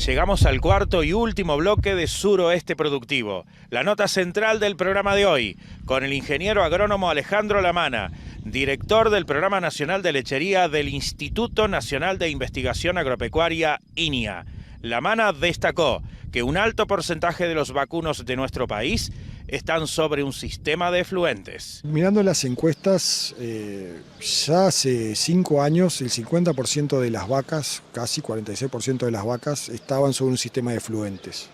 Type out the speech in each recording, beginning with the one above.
Llegamos al cuarto y último bloque de Suroeste Productivo. La nota central del programa de hoy, con el ingeniero agrónomo Alejandro Lamana, director del Programa Nacional de Lechería del Instituto Nacional de Investigación Agropecuaria, INIA. Lamana destacó que un alto porcentaje de los vacunos de nuestro país están sobre un sistema de efluentes. Mirando las encuestas, ya hace 5 años el 50% de las vacas, casi 46% de las vacas, estaban sobre un sistema de efluentes.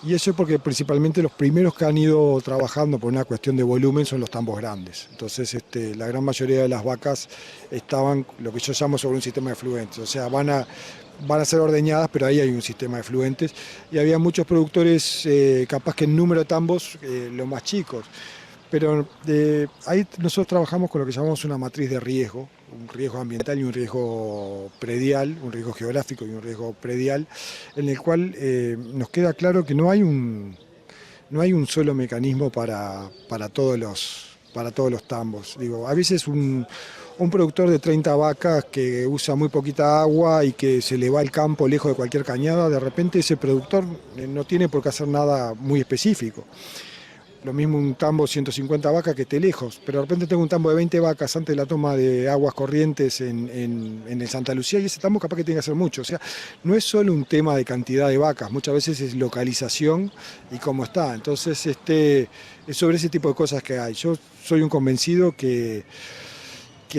Y eso es porque principalmente los primeros que han ido trabajando por una cuestión de volumen son los tambos grandes. Entonces la gran mayoría de las vacas estaban lo que yo llamo sobre un sistema de efluentes, o sea, van a ser ordeñadas, pero ahí hay un sistema de efluentes. Y había muchos productores, capaz que en número de tambos, los más chicos. Pero ahí nosotros trabajamos con lo que llamamos una matriz de riesgo, un riesgo ambiental y un riesgo predial, un riesgo geográfico y un riesgo predial, en el cual nos queda claro que no hay un solo mecanismo para todos los tambos. Digo, a veces un productor de 30 vacas que usa muy poquita agua y que se le va el campo lejos de cualquier cañada, de repente ese productor no tiene por qué hacer nada muy específico. Lo mismo un tambo 150 vacas que esté lejos, pero de repente tengo un tambo de 20 vacas antes de la toma de aguas corrientes en el Santa Lucía y ese tambo capaz que tiene que hacer mucho. O sea, no es solo un tema de cantidad de vacas, muchas veces es localización y cómo está. Entonces es sobre ese tipo de cosas que hay. Yo soy un convencido que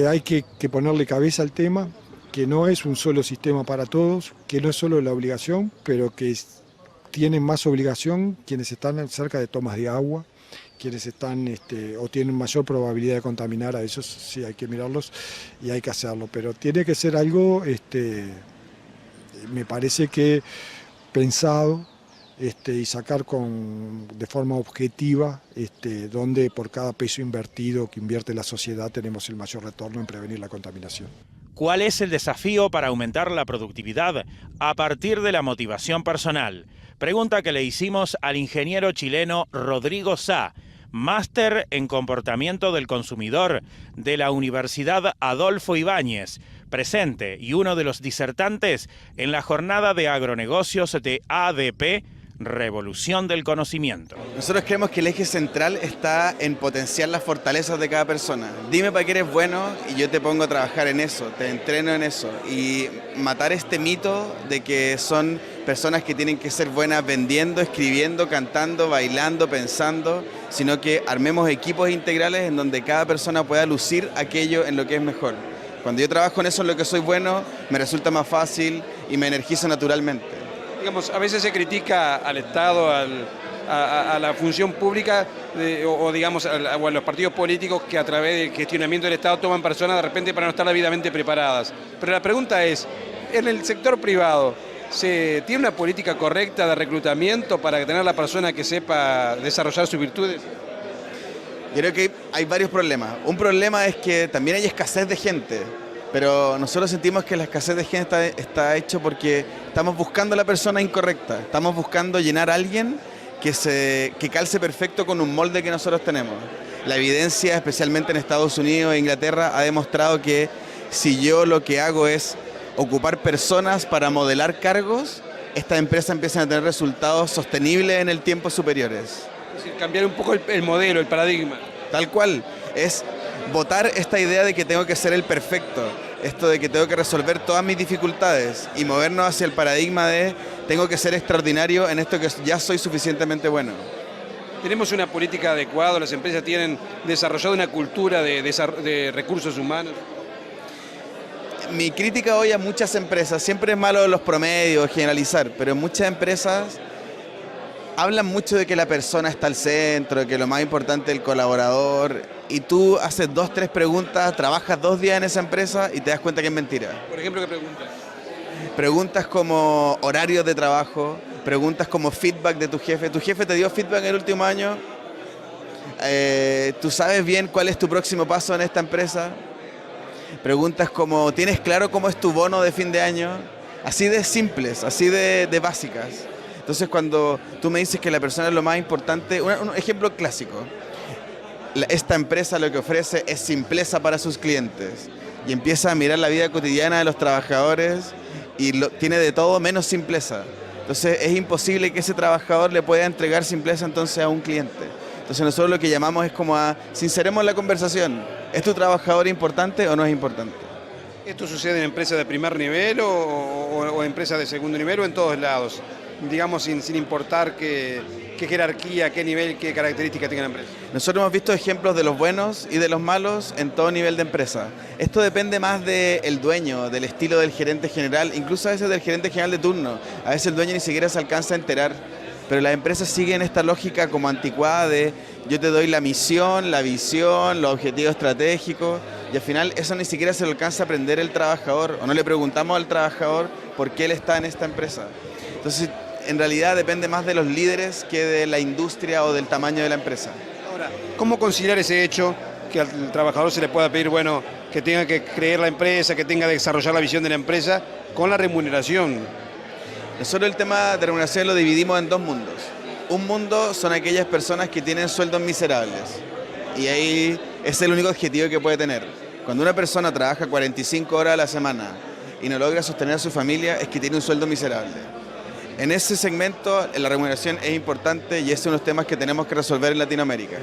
hay que ponerle cabeza al tema, que no es un solo sistema para todos, que no es solo la obligación, pero que tienen más obligación quienes están cerca de tomas de agua, quienes están o tienen mayor probabilidad de contaminar, a esos sí hay que mirarlos y hay que hacerlo, pero tiene que ser algo, me parece que pensado, y sacar de forma objetiva donde por cada peso invertido que invierte la sociedad tenemos el mayor retorno en prevenir la contaminación. ¿Cuál es el desafío para aumentar la productividad a partir de la motivación personal? Pregunta que le hicimos al ingeniero chileno Rodrigo Sá, máster en comportamiento del consumidor de la Universidad Adolfo Ibáñez, presente y uno de los disertantes en la jornada de agronegocios de ADP, Revolución del Conocimiento. Nosotros creemos que el eje central está en potenciar las fortalezas de cada persona. Dime para qué eres bueno y yo te pongo a trabajar en eso, te entreno en eso. Y matar este mito de que son personas que tienen que ser buenas vendiendo, escribiendo, cantando, bailando, pensando, sino que armemos equipos integrales en donde cada persona pueda lucir aquello en lo que es mejor. Cuando yo trabajo en eso, en lo que soy bueno, me resulta más fácil y me energizo naturalmente. Digamos, a veces se critica al Estado, a la función pública o digamos a los partidos políticos que a través del gestionamiento del Estado toman personas de repente para no estar debidamente preparadas. Pero la pregunta es, en el sector privado, ¿se tiene una política correcta de reclutamiento para tener la persona que sepa desarrollar sus virtudes? Yo creo que hay varios problemas. Un problema es que también hay escasez de gente. Pero nosotros sentimos que la escasez de gente está hecho porque estamos buscando a la persona incorrecta. Estamos buscando llenar a alguien que calce perfecto con un molde que nosotros tenemos. La evidencia, especialmente en Estados Unidos e Inglaterra, ha demostrado que si yo lo que hago es ocupar personas para modelar cargos, estas empresas empiezan a tener resultados sostenibles en el tiempo superiores. Es decir, cambiar un poco el modelo, el paradigma. Tal cual, es botar esta idea de que tengo que ser el perfecto, esto de que tengo que resolver todas mis dificultades y movernos hacia el paradigma de tengo que ser extraordinario en esto que ya soy suficientemente bueno. ¿Tenemos una política adecuada? ¿Las empresas tienen desarrollado una cultura de recursos humanos? Mi crítica hoy a muchas empresas, siempre es malo los promedios, generalizar, pero muchas empresas hablan mucho de que la persona está al centro, de que lo más importante es el colaborador, y tú haces 2, 3 preguntas, trabajas 2 días en esa empresa y te das cuenta que es mentira. Por ejemplo, ¿qué preguntas? Preguntas como horarios de trabajo, preguntas como feedback de tu jefe. ¿Tu jefe te dio feedback en el último año? ¿Tú sabes bien cuál es tu próximo paso en esta empresa? Preguntas como, ¿tienes claro cómo es tu bono de fin de año? Así de simples, así de básicas. Entonces, cuando tú me dices que la persona es lo más importante, un ejemplo clásico. Esta empresa lo que ofrece es simpleza para sus clientes y empieza a mirar la vida cotidiana de los trabajadores y tiene de todo menos simpleza. Entonces es imposible que ese trabajador le pueda entregar simpleza entonces a un cliente. Entonces nosotros lo que llamamos es como a sinceremos la conversación. ¿Es tu trabajador importante o no es importante? ¿Esto sucede en empresas de primer nivel o empresas de segundo nivel o en todos lados? Digamos, sin importar qué jerarquía, qué nivel, qué características tenga la empresa. Nosotros hemos visto ejemplos de los buenos y de los malos en todo nivel de empresa. Esto depende más del dueño, del estilo del gerente general, incluso a veces del gerente general de turno. A veces el dueño ni siquiera se alcanza a enterar, pero las empresas siguen esta lógica como anticuada de yo te doy la misión, la visión, los objetivos estratégicos, y al final eso ni siquiera se lo alcanza a aprender el trabajador, o no le preguntamos al trabajador por qué él está en esta empresa. Entonces, en realidad depende más de los líderes que de la industria o del tamaño de la empresa. Ahora, ¿cómo conciliar ese hecho que al trabajador se le pueda pedir, bueno, que tenga que creer la empresa, que tenga que desarrollar la visión de la empresa con la remuneración? Nosotros el tema de remuneración lo dividimos en dos mundos. Un mundo son aquellas personas que tienen sueldos miserables y ahí es el único objetivo que puede tener. Cuando una persona trabaja 45 horas a la semana y no logra sostener a su familia es que tiene un sueldo miserable. En ese segmento la remuneración es importante y es uno de los temas que tenemos que resolver en Latinoamérica.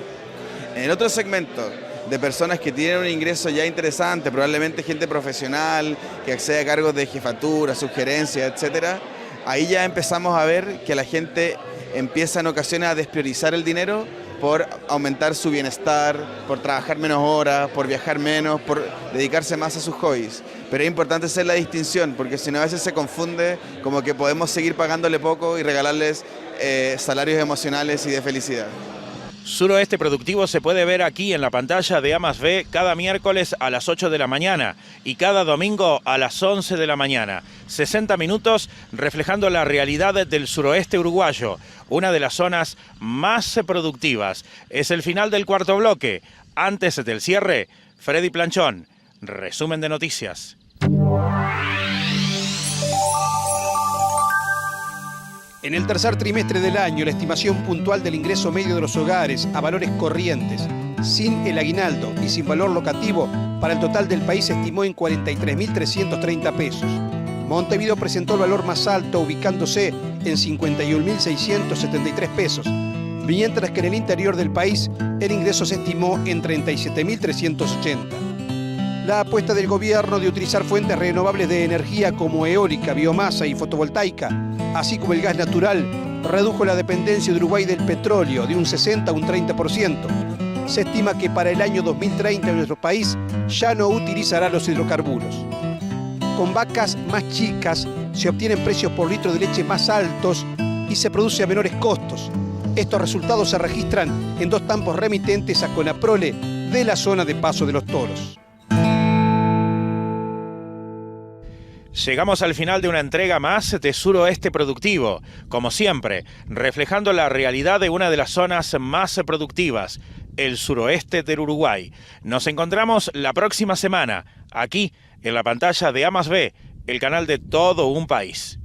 En otro segmento de personas que tienen un ingreso ya interesante, probablemente gente profesional que accede a cargos de jefatura, sugerencia, etcétera, ahí ya empezamos a ver que la gente empieza en ocasiones a despriorizar el dinero por aumentar su bienestar, por trabajar menos horas, por viajar menos, por dedicarse más a sus hobbies. Pero es importante hacer la distinción, porque si no a veces se confunde como que podemos seguir pagándole poco y regalarles salarios emocionales y de felicidad. Suroeste Productivo se puede ver aquí en la pantalla de A+B cada miércoles a las 8 de la mañana y cada domingo a las 11 de la mañana. 60 minutos reflejando la realidad del suroeste uruguayo, una de las zonas más productivas. Es el final del cuarto bloque. Antes del cierre, Freddy Planchón, resumen de noticias. En el tercer trimestre del año, la estimación puntual del ingreso medio de los hogares a valores corrientes, sin el aguinaldo y sin valor locativo, para el total del país se estimó en 43.330 pesos. Montevideo presentó el valor más alto, ubicándose en 51.673 pesos, mientras que en el interior del país el ingreso se estimó en 37.380. La apuesta del gobierno de utilizar fuentes renovables de energía como eólica, biomasa y fotovoltaica, así como el gas natural, redujo la dependencia de Uruguay del petróleo de un 60 a un 30%. Se estima que para el año 2030 nuestro país ya no utilizará los hidrocarburos. Con vacas más chicas se obtienen precios por litro de leche más altos y se produce a menores costos. Estos resultados se registran en dos tampos remitentes a Conaprole de la zona de Paso de los Toros. Llegamos al final de una entrega más de Suroeste Productivo, como siempre, reflejando la realidad de una de las zonas más productivas, el suroeste del Uruguay. Nos encontramos la próxima semana, aquí, en la pantalla de A+B, el canal de todo un país.